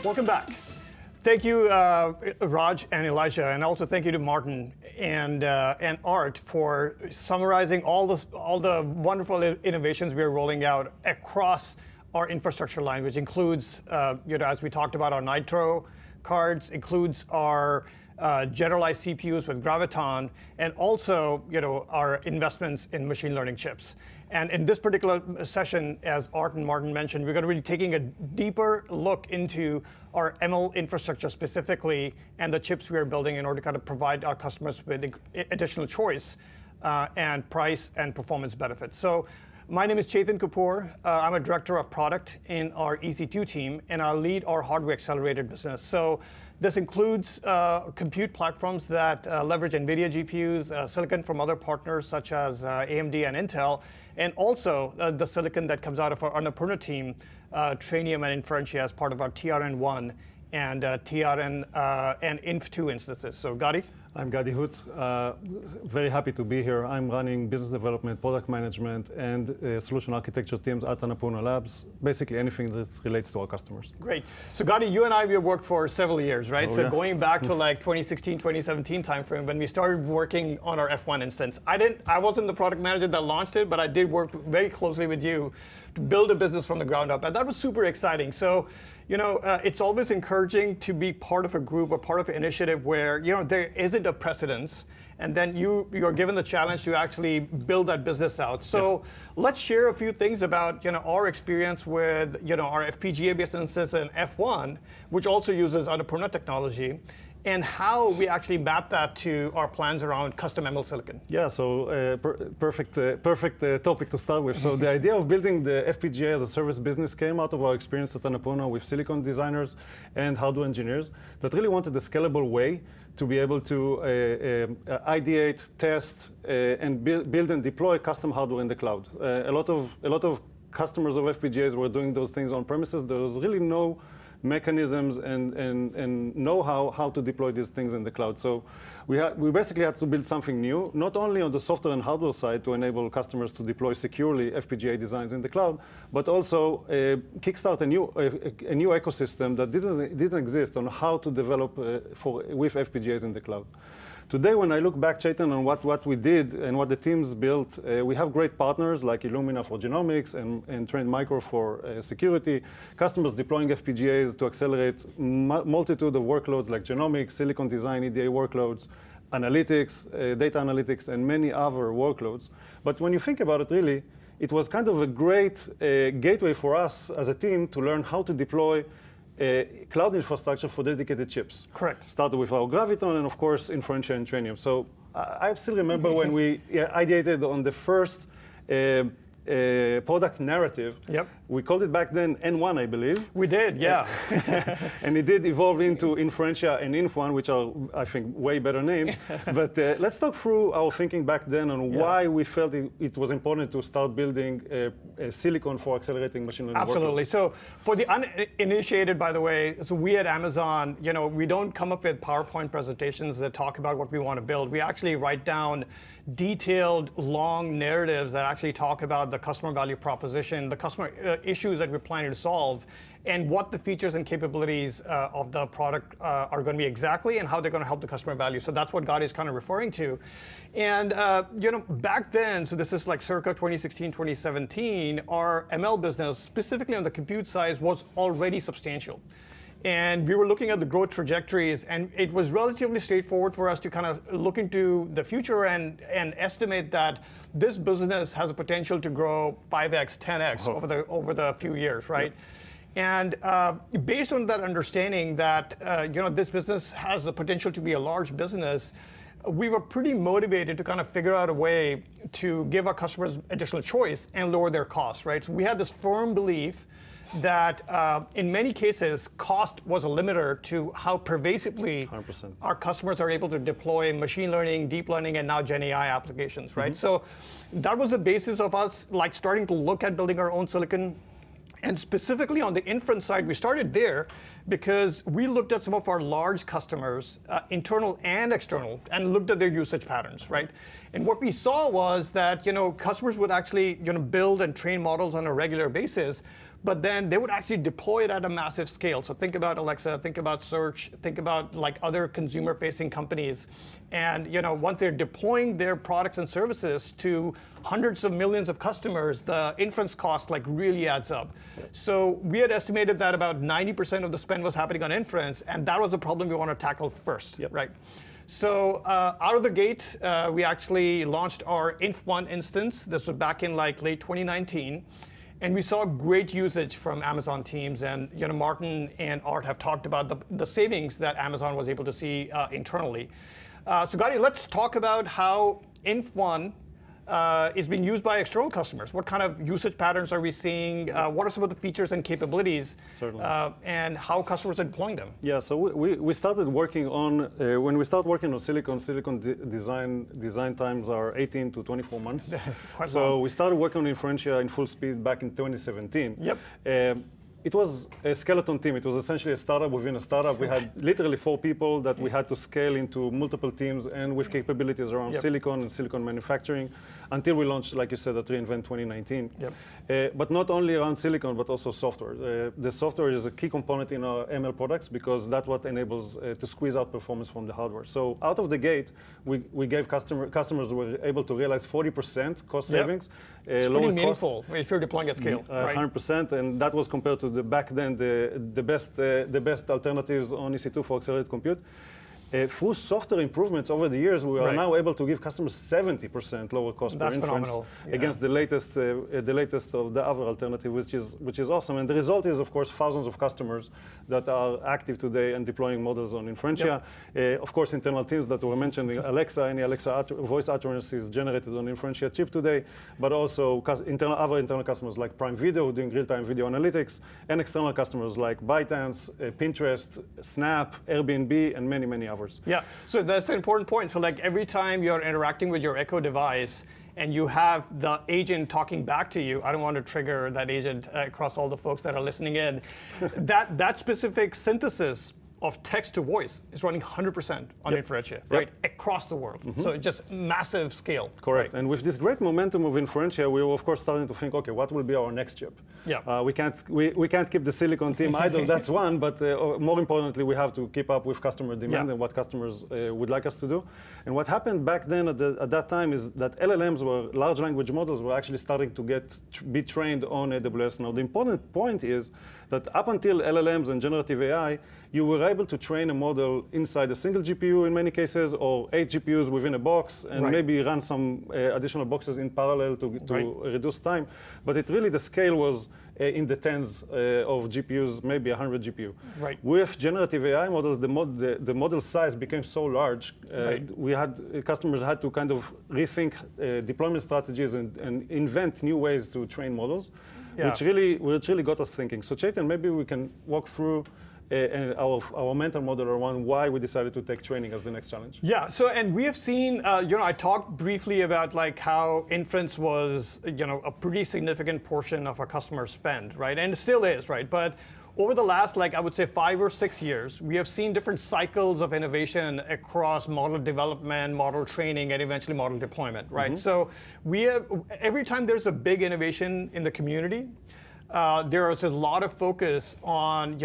Welcome back. Thank you, Raj and Elijah, and also thank you to Martin and Art for summarizing all the wonderful innovations we are rolling out across our infrastructure line, which includes, as we talked about, our Nitro cards, includes our generalized CPUs with Graviton, and also our investments in machine learning chips. And in this particular session, as Art and Martin mentioned, we're going to be taking a deeper look into our ML infrastructure specifically and the chips we are building in order to kind of provide our customers with additional choice and price and performance benefits. So my name is Chetan Kapoor. I'm a director of product in our EC2 team, and I lead our hardware accelerated business. So this includes compute platforms that leverage NVIDIA GPUs, silicon from other partners such as AMD and Intel, and also the silicon that comes out of our Annapurna team, Trainium and Inference as part of our TRN1 and TRN and Inf2 instances. So Gadi? I'm Gadi Hutt. Very happy to be here. I'm running business development, product management, and solution architecture teams at Annapurna Labs, basically anything that relates to our customers. Great. So Gadi, you and I, we have worked for several years, right? Oh, so yeah. Going back to like 2016, 2017 timeframe, when we started working on our F1 instance. I wasn't the product manager that launched it, but I did work very closely with you to build a business from the ground up, and that was super exciting. So, it's always encouraging to be part of a group or part of an initiative where there isn't a precedence, and then you're given the challenge to actually build that business out. So let's share a few things about our experience with our FPGA businesses and F1, which also uses Annapurna technology, and how we actually map that to our plans around custom ML silicon. Yeah, so perfect topic to start with. So the idea of building the FPGA as a service business came out of our experience at Annapurna with silicon designers and hardware engineers that really wanted a scalable way to be able to ideate, test, and build and deploy custom hardware in the cloud. A lot of customers of FPGAs were doing those things on premises. There was really no mechanisms and know-how how to deploy these things in the cloud. So we basically had to build something new, not only on the software and hardware side to enable customers to deploy securely FPGA designs in the cloud, but also kickstart a new ecosystem that didn't exist on how to develop with FPGAs in the cloud. Today, when I look back, Chetan, on what we did and what the teams built, we have great partners like Illumina for genomics and Trend Micro for security, customers deploying FPGAs to accelerate multitude of workloads like genomics, silicon design, EDA workloads, analytics, data analytics, and many other workloads. But when you think about it, really, it was kind of a great gateway for us as a team to learn how to deploy cloud infrastructure for dedicated chips. Correct. Started with our Graviton and, of course, Inference and Trainium. So I still remember when we ideated on the first product narrative. Yep. We called it back then N1, I believe. We did, yeah. And it did evolve into Inferentia and Inf1, which are, I think, way better names. But let's talk through our thinking back then on why we felt it was important to start building a silicon for accelerating machine learning. Absolutely. Workloads. So for the uninitiated, by the way, so we at Amazon, we don't come up with PowerPoint presentations that talk about what we want to build. We actually write down detailed, long narratives that actually talk about the customer value proposition, the customer issues that we're planning to solve, and what the features and capabilities of the product are going to be exactly, and how they're going to help the customer value. So that's what Gadi is kind of referring to. And back then, so this is like circa 2016, 2017, our ML business, specifically on the compute side, was already substantial. And we were looking at the growth trajectories, and it was relatively straightforward for us to kind of look into the future and estimate that this business has a potential to grow 5x, 10x over the few years, right? Yep. And based on that understanding that this business has the potential to be a large business, we were pretty motivated to kind of figure out a way to give our customers additional choice and lower their costs, right? So we had this firm belief that in many cases, cost was a limiter to how pervasively 100%. Our customers are able to deploy machine learning, deep learning, and now GenAI applications, right? So that was the basis of us like starting to look at building our own silicon. And specifically on the inference side, we started there because we looked at some of our large customers, internal and external, and looked at their usage patterns, right? And what we saw was that customers would actually build and train models on a regular basis, but then they would actually deploy it at a massive scale. So think about Alexa, think about search, think about like other consumer-facing companies. And once they're deploying their products and services to hundreds of millions of customers, the inference cost like really adds up. So we had estimated that about 90% of the spend was happening on inference, and that was a problem we want to tackle first, right? So out of the gate, we actually launched our Inf1 instance. This was back in like late 2019. And we saw great usage from Amazon teams, and Martin and Art have talked about the savings that Amazon was able to see internally. So Gadi, let's talk about how Inf1 is being used by external customers. What kind of usage patterns are we seeing? What are some of the features and capabilities? Certainly. And how customers are deploying them? Yeah, so we started working on, when we start working on silicon design times are 18 to 24 months. Quite long. long. We started working on Inferentia in full speed back in 2017. Yep. It was a skeleton team. It was essentially a startup within a startup. We had literally 4 people that we had to scale into multiple teams and with capabilities around silicon and silicon manufacturing until we launched, like you said, at reInvent 2019. Yep. But not only around silicon, but also software. The software is a key component in our ML products because that's what enables to squeeze out performance from the hardware. So out of the gate, we gave customers were able to realize 40% cost savings. It's pretty meaningful if you're deploying at scale. 100%, and that was compared to back then the best alternatives on EC2 for accelerated compute. Through software improvements over the years, we are now able to give customers 70% lower cost per inference against the latest of the other alternative, which is awesome. And the result is, of course, thousands of customers that are active today and deploying models on Inferentia. Of course, internal teams that were mentioned, Alexa, any Alexa voice utterance is generated on Inferentia chip today, but also other internal customers like Prime Video doing real-time video analytics, and external customers like ByteDance, Pinterest, Snap, Airbnb, and many, many others. Yeah, so that's an important point. So like every time you're interacting with your Echo device and you have the agent talking back to you, I don't want to trigger that agent across all the folks that are listening in, that specific synthesis of text to voice is running 100% on Inferentia, right? Across the world. So it's just massive scale. Correct. Right? And with this great momentum of Inferentia, we were of course starting to think, okay, what will be our next chip? We can't keep the silicon team idle, that's one, but more importantly, we have to keep up with customer demand and what customers would like us to do. And what happened back then at that time is that LLMs large language models were actually starting to be trained on AWS. Now the important point is that up until LLMs and generative AI, you were able to train a model inside a single GPU in many cases, or 8 GPUs within a box, and maybe run some additional boxes in parallel to reduce time. But the scale was in the tens of GPUs, maybe 100 GPU. With generative AI models, the model size became so large, customers had to kind of rethink deployment strategies and invent new ways to train models, which really got us thinking. So Chetan, maybe we can walk through our mental model around why we decided to take training as the next challenge. Yeah, so and we have seen, I talked briefly about like how inference was, a pretty significant portion of our customer spend, right? And it still is, right? But over the last, I would say 5 or 6 years, we have seen different cycles of innovation across model development, model training, and eventually model deployment, right? So every time there's a big innovation in the community, there is a lot of focus on,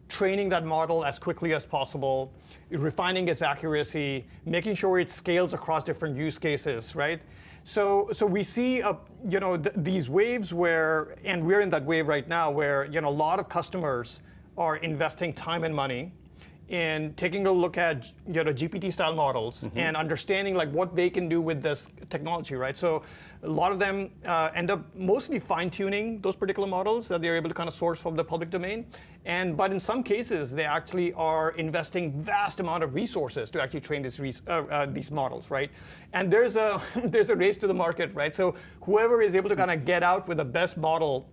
training that model as quickly as possible, refining its accuracy, making sure it scales across different use cases, right? So we see, these waves where, and we're in that wave right now, where a lot of customers are investing time and money in taking a look at GPT-style models and understanding what they can do with this technology, right? So a lot of them end up mostly fine-tuning those particular models that they're able to kind of source from the public domain. But in some cases, they actually are investing vast amount of resources to actually train these models, right? And there's a race to the market, right? So whoever is able to kind of get out with the best model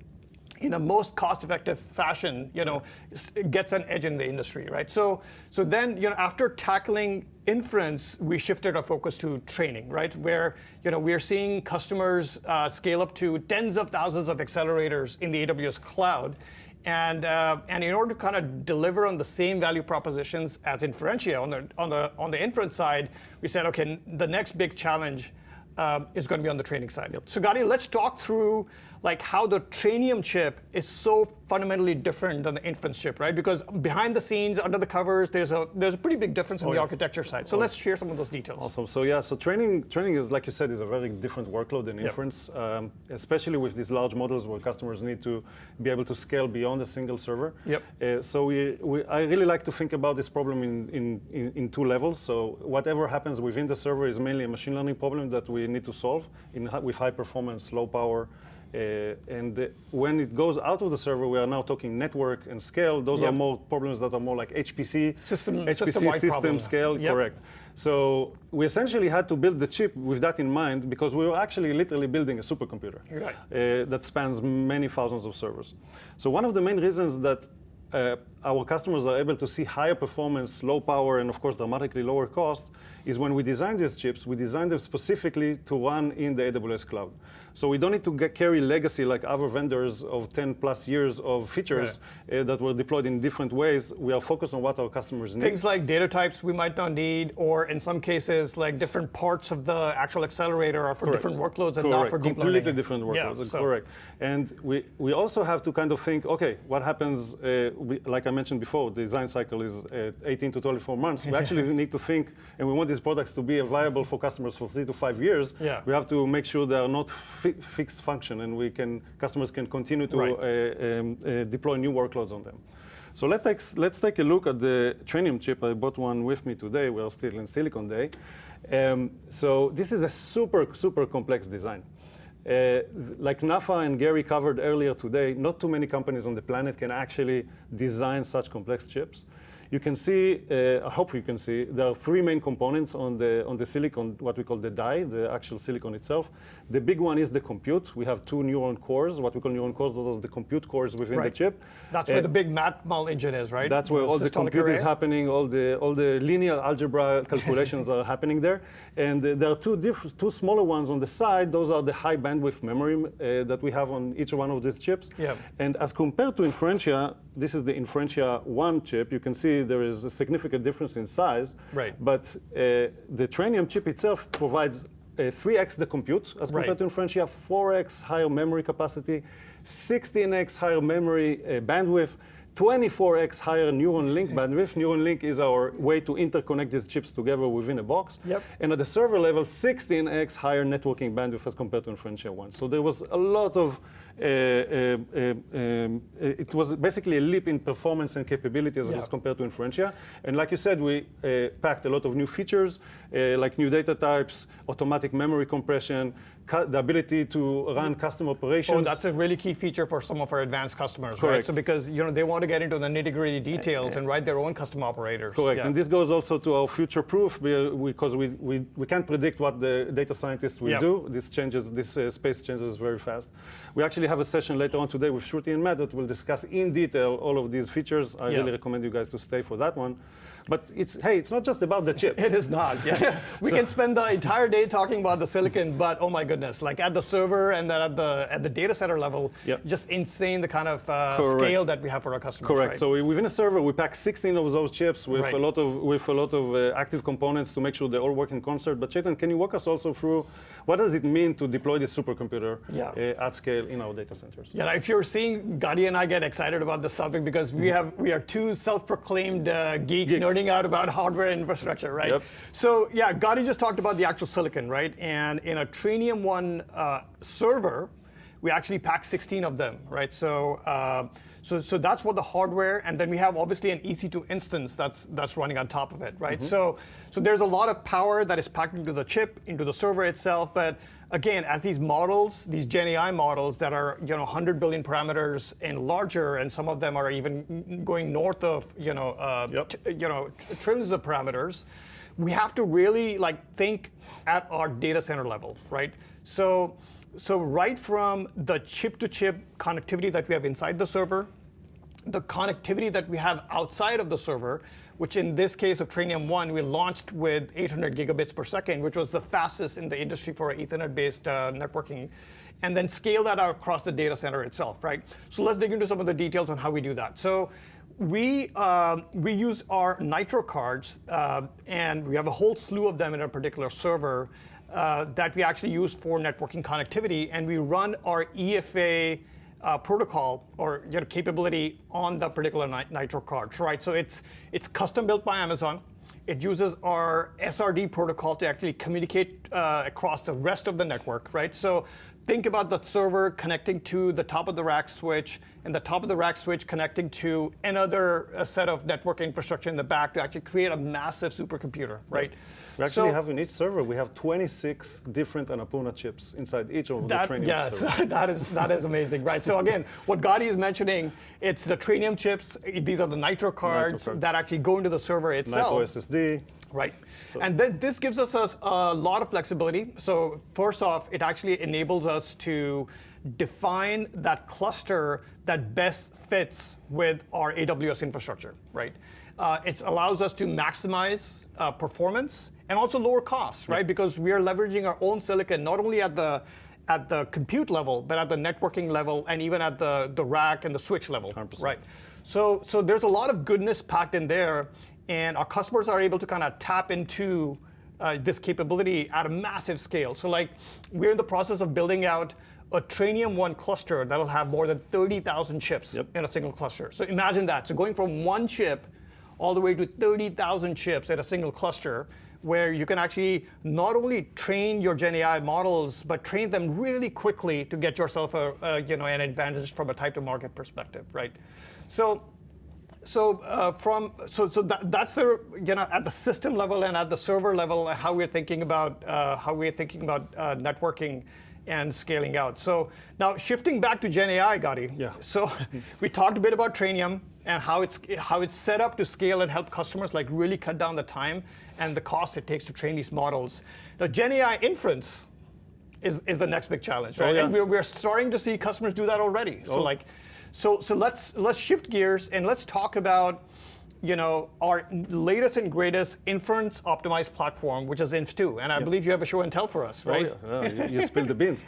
in a most cost-effective fashion, gets an edge in the industry, right? So then, after tackling inference, we shifted our focus to training, right? Where, we are seeing customers scale up to tens of thousands of accelerators in the AWS cloud. And in order to kind of deliver on the same value propositions as Inferentia on the inference side, we said, okay, the next big challenge is going to be on the training side. Yep. So Gadi, let's talk through how the Trainium chip is so fundamentally different than the inference chip, right? Because behind the scenes, under the covers, there's a pretty big difference in the architecture side. So let's share some of those details. Awesome. So training is, like you said, is a very different workload than inference, especially with these large models where customers need to be able to scale beyond a single server. Yep. So I really like to think about this problem in two levels. So whatever happens within the server is mainly a machine learning problem that we need to solve with high performance, low power. And when it goes out of the server, we are now talking network and scale. Those are more problems that are more like HPC, system scale, correct. So we essentially had to build the chip with that in mind because we were actually literally building a supercomputer that spans many thousands of servers. So one of the main reasons that our customers are able to see higher performance, low power, and of course dramatically lower cost is when we design these chips, we design them specifically to run in the AWS cloud. So we don't need to carry legacy like other vendors of 10 plus years of features that were deployed in different ways. We are focused on what our customers need. Things like data types we might not need, or in some cases, like different parts of the actual accelerator are for different workloads and not for deep learning. Completely different workloads, so. correct. And we also have to kind of think, okay, what happens, like I mentioned before, the design cycle is 18 to 24 months. We actually need to think, and we want these products to be viable for customers for 3 to 5 years. We have to make sure they are not fixed function, and customers can continue to deploy new workloads on them. So let's take a look at the Trainium chip. I brought one with me today. We're still in Silicon Day. So this is a super complex design. Like Nafa and Gary covered earlier today, not too many companies on the planet can actually design such complex chips. You can see, hopefully you can see, there are three main components on the silicon, what we call the die, the actual silicon itself. The big one is the compute. We have two neuron cores, what we call neuron cores. Those are the compute cores within the chip. That's where the big ML engine is, right? That's where all the compute is happening, all the linear algebra calculations are happening there. And there are two smaller ones on the side. Those are the high bandwidth memory that we have on each one of these chips. And as compared to Inferentia, this is the Inferentia 1 chip. You can see there is a significant difference in size. But the Trainium chip itself provides 3x the compute as compared to Inferentia, 4x higher memory capacity, 16x higher memory bandwidth, 24x higher neuron link bandwidth. Neuron link is our way to interconnect these chips together within a box. And at the server level, 16x higher networking bandwidth as compared to Inferentia 1. So there was a lot of it was basically a leap in performance and capabilities as compared to Inferentia. And like you said, we packed a lot of new features, like new data types, automatic memory compression, the ability to run custom operations. Oh, that's a really key feature for some of our advanced customers, right? So because they want to get into the nitty-gritty details and write their own custom operators. Correct, and this goes also to our future proof because we can't predict what the data scientists will do. This space changes very fast. We actually have a session later on today with Shruti and Matt that will discuss in detail all of these features. I really recommend you guys to stay for that one. But it's not just about the chip. It is not. We can spend the entire day talking about the silicon, but oh my goodness, like at the server and then at the data center level, just insane the kind of scale that we have for our customers. Correct. So within a server, we pack 16 of those chips with a lot of active components to make sure they all work in concert. But Chetan, can you walk us also through what does it mean to deploy this supercomputer at scale in our data centers? If you're seeing Gadi and I get excited about this topic because we are two self-proclaimed geeks nerding out about hardware and infrastructure, right? So Gadi just talked about the actual silicon, right? And in a Trainium 1 server, we actually pack 16 of them, right? So that's what the hardware, and then we have obviously an EC2 instance that's running on top of it, right? So there's a lot of power that is packed into the chip, into the server itself, but again, as these models, these GenAI models that are 100 billion parameters and larger, and some of them are even going north of trillions of parameters, we have to really think at our data center level, right? So So right from the chip-to-chip connectivity that we have inside the server, the connectivity that we have outside of the server, which in this case of Trainium 1, we launched with 800 gigabits per second, which was the fastest in the industry for Ethernet-based networking, and then scale that out across the data center itself, right? So let's dig into some of the details on how we do that. So we use our Nitro cards, and we have a whole slew of them in a particular server that we actually use for networking connectivity, and we run our EFA protocol or capability on the particular Nitro cards, right? So it's custom built by Amazon. It uses our SRD protocol to actually communicate across the rest of the network, right? So think about the server connecting to the top of the rack switch, and the top of the rack switch connecting to another set of network infrastructure in the back to actually create a massive supercomputer, right? We actually have in each server, we have 26 different Annapurna chips inside each of the Trainium servers. that is amazing, right? So again, what Gadi is mentioning, it's the Trainium chips. These are the Nitro cards that actually go into the server itself. Nitro SSD. Right. So, and then this gives us a lot of flexibility. So first off, it actually enables us to define that cluster that best fits with our AWS infrastructure, right? It allows us to maximize performance and also lower costs, right? Because we are leveraging our own silicon, not only at the compute level, but at the networking level, and even at the rack and the switch level, 100%. right? So there's a lot of goodness packed in there, and our customers are able to kind of tap into this capability at a massive scale. So like, we're in the process of building out a Trainium 1 cluster that'll have more than 30,000 chips in a single cluster. So imagine that. So going from one chip all the way to 30,000 chips at a single cluster, where you can actually not only train your GenAI models, but train them really quickly to get yourself an advantage from a time to market perspective, right? That's the at the system level and at the server level how we're thinking about networking and scaling out. So now shifting back to GenAI, Gadi. Yeah. So we talked a bit about Trainium and how it's set up to scale and help customers like really cut down the time and the cost it takes to train these models. Now GenAI inference is the next big challenge, right? And we're starting to see customers do that already. So let's shift gears and let's talk about our latest and greatest inference optimized platform, which is Inf2. And I believe you have a show and tell for us, right? Oh, yeah. You spilled the beans.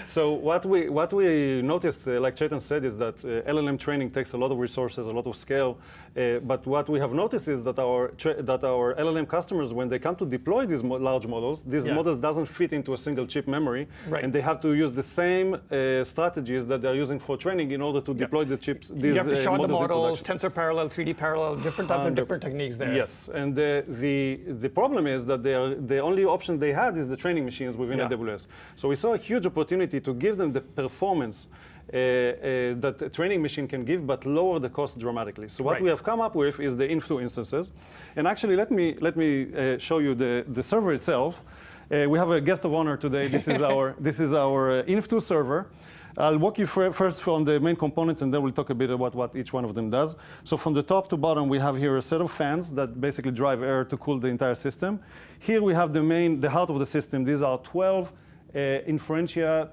So what we noticed, like Chetan said, is that LLM training takes a lot of resources, a lot of scale. But what we have noticed is that our LLM customers, when they come to deploy these large models, these models doesn't fit into a single chip memory, and they have to use the same strategies that they're using for training in order to deploy the chips. You have to shard the models, tensor parallel, 3D parallel, different types of different techniques there. Yes, and the problem is that the only option they had is the training machines within AWS. So we saw a huge opportunity to give them the performance that a training machine can give, but lower the cost dramatically. So what we have come up with is the Inf2 instances. And actually, let me show you the server itself. We have a guest of honor today. This is our Inf2 server. I'll walk you first from the main components, and then we'll talk a bit about what each one of them does. So from the top to bottom, we have here a set of fans that basically drive air to cool the entire system. Here we have the heart of the system. These are 12 Inferentia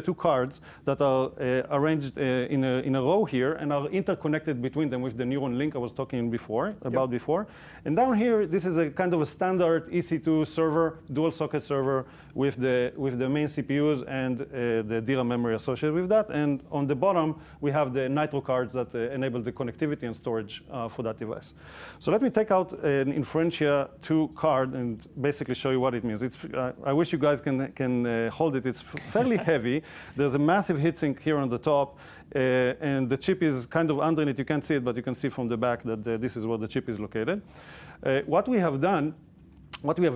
2 cards that are arranged in a row here and are interconnected between them with the neuron link I was talking about before. And down here, this is a kind of a standard EC2 server, dual socket server with the main CPUs and the DRAM memory associated with that. And on the bottom, we have the Nitro cards that enable the connectivity and storage for that device. So let me take out an Inferentia 2 card and basically show you what it means. I wish you guys can hold it. It's fairly heavy. There's a massive heatsink here on the top, and the chip is kind of underneath. You can't see it, but you can see from the back that this is where the chip is located. What we have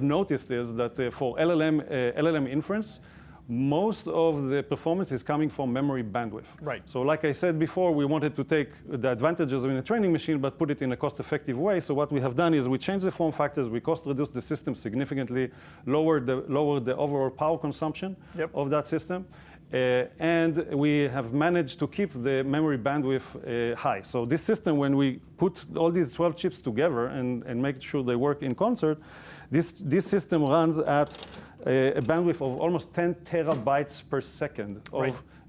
noticed is that for LLM inference, most of the performance is coming from memory bandwidth. Right. So like I said before, we wanted to take the advantages of a training machine, but put it in a cost-effective way. So what we have done is we changed the form factors, we cost-reduced the system significantly, lowered the overall power consumption of that system. And we have managed to keep the memory bandwidth high. So this system, when we put all these 12 chips together and make sure they work in concert, this system runs at a bandwidth of almost 10 terabytes per second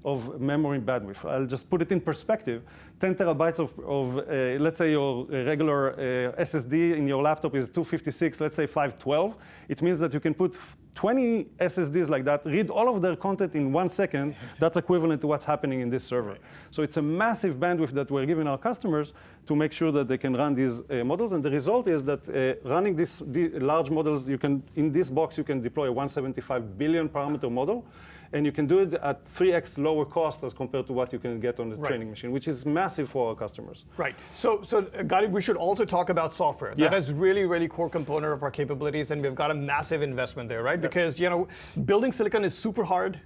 of memory bandwidth. I'll just put it in perspective. 10 terabytes of let's say your regular SSD in your laptop is 256, let's say 512. It means that you can put 20 SSDs like that, read all of their content in 1 second. That's equivalent to what's happening in this server. So it's a massive bandwidth that we're giving our customers to make sure that they can run these models. And the result is that running these large models, you can, in this box, you can deploy a 175 billion parameter model. And you can do it at 3x lower cost as compared to what you can get on the training machine, which is massive for our customers. Right. So Gadi, we should also talk about software. That is really, really core component of our capabilities, and we've got a massive investment there, right? Because building silicon is super hard.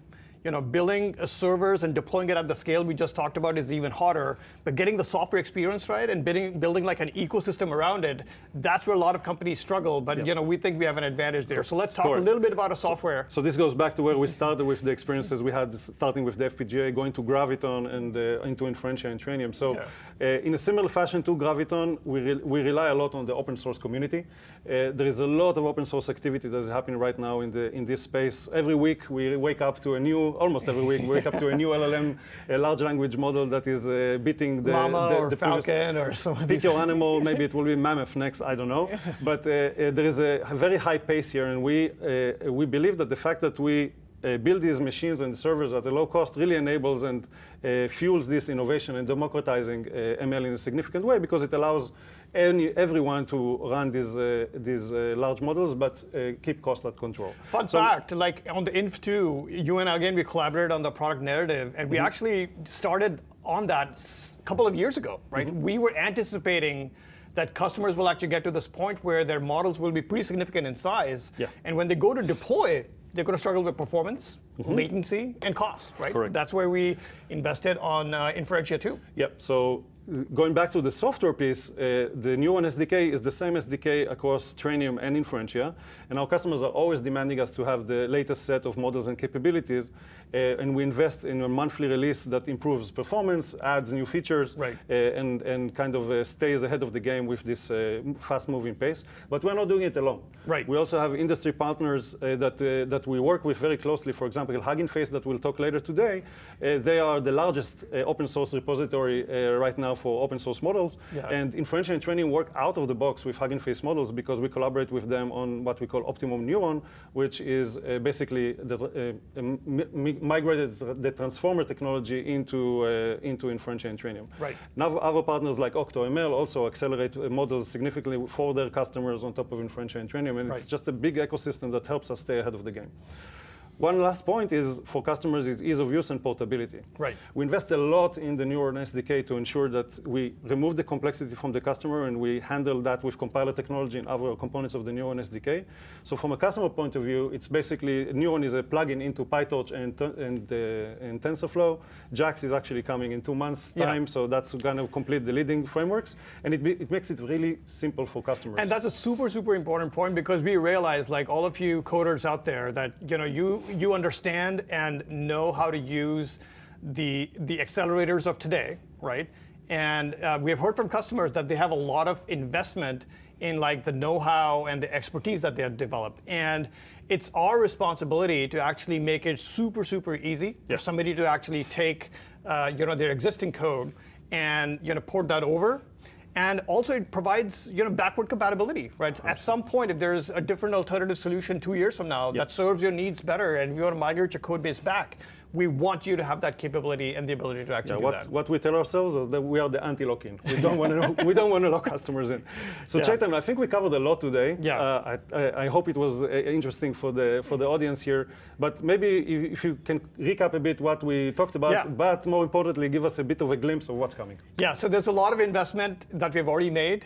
Building servers and deploying it at the scale we just talked about is even harder. But getting the software experience right and building like an ecosystem around it, that's where a lot of companies struggle. But we think we have an advantage there. So let's talk a little bit about our software. So this goes back to where we started with the experiences we had, starting with the FPGA, going to Graviton and into Inferentia and Trainium. So in a similar fashion to Graviton, we rely a lot on the open source community. There is a lot of open source activity that is happening right now in this space. Every week we wake up to almost every week, we wake up to a new LLM, a large language model that is beating the Llama or the Falcon or some of these. Pick your animal, maybe it will be Mammoth next, I don't know. But there is a very high pace here, and we believe that the fact that we build these machines and servers at a low cost really enables and fuels this innovation and democratizing ML in a significant way, because it allows everyone to run these large models, but keep cost at control. Fun fact, like on the Inf2, you and I, again, we collaborated on the product narrative, and we actually started on that a couple of years ago, right? We were anticipating that customers will actually get to this point where their models will be pretty significant in size. And when they go to deploy, they're going to struggle with performance, latency, and cost, right? Correct. That's where we invested on Inferentia too. Yep. So going back to the software piece, the Neuron SDK is the same SDK across Trainium and Inferentia, and our customers are always demanding us to have the latest set of models and capabilities, and we invest in a monthly release that improves performance, adds new features, and kind of stays ahead of the game with this fast-moving pace. But we're not doing it alone. We also have industry partners that we work with very closely. For example, Hugging Face, that we'll talk later today, they are the largest open source repository right now for open source models. And Inferentia and Trainium work out of the box with Hugging Face models because we collaborate with them on what we call Optimum Neuron, which is basically migrated the transformer technology into Inferentia and Trainium. Now other partners like OctoML also accelerate models significantly for their customers on top of Inferentia and Trainium, and it's just a big ecosystem that helps us stay ahead of the game. One last point is for customers is ease of use and portability. We invest a lot in the Neuron SDK to ensure that we remove the complexity from the customer, and we handle that with compiler technology and other components of the Neuron SDK. So from a customer point of view, it's basically Neuron is a plugin into PyTorch and TensorFlow. JAX is actually coming in 2 months' time, so that's going to complete the leading frameworks, and it makes it really simple for customers. And that's a super, super important point, because we realize, like all of you coders out there, that you understand and know how to use the accelerators of today, right? And we have heard from customers that they have a lot of investment in like the know-how and the expertise that they have developed. And it's our responsibility to actually make it super, super easy for somebody to actually take their existing code and port that over. And also it provides backward compatibility, right? At some point, if there's a different alternative solution 2 years from now that serves your needs better, and if you want to migrate your code base back, we want you to have that capability and the ability to actually do that. What we tell ourselves is that we are the anti-lock-in. We don't want to lock customers in. So Chetan, I think we covered a lot today. I hope it was interesting for the audience here. But maybe if you can recap a bit what we talked about, but more importantly, give us a bit of a glimpse of what's coming. So there's a lot of investment that we've already made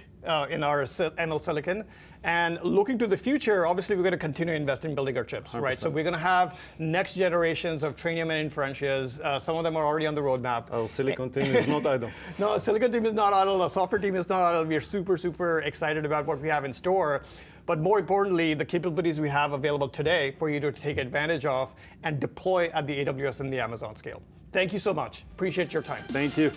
in our ML silicon. And looking to the future, obviously, we're going to continue to invest in building our chips, 100%. Right? So we're going to have next generations of Trainium and Inferentias. Some of them are already on the roadmap. Our silicon team is not idle. No, silicon team is not idle. Our software team is not idle. We are super, super excited about what we have in store. But more importantly, the capabilities we have available today for you to take advantage of and deploy at the AWS and the Amazon scale. Thank you so much. Appreciate your time. Thank you.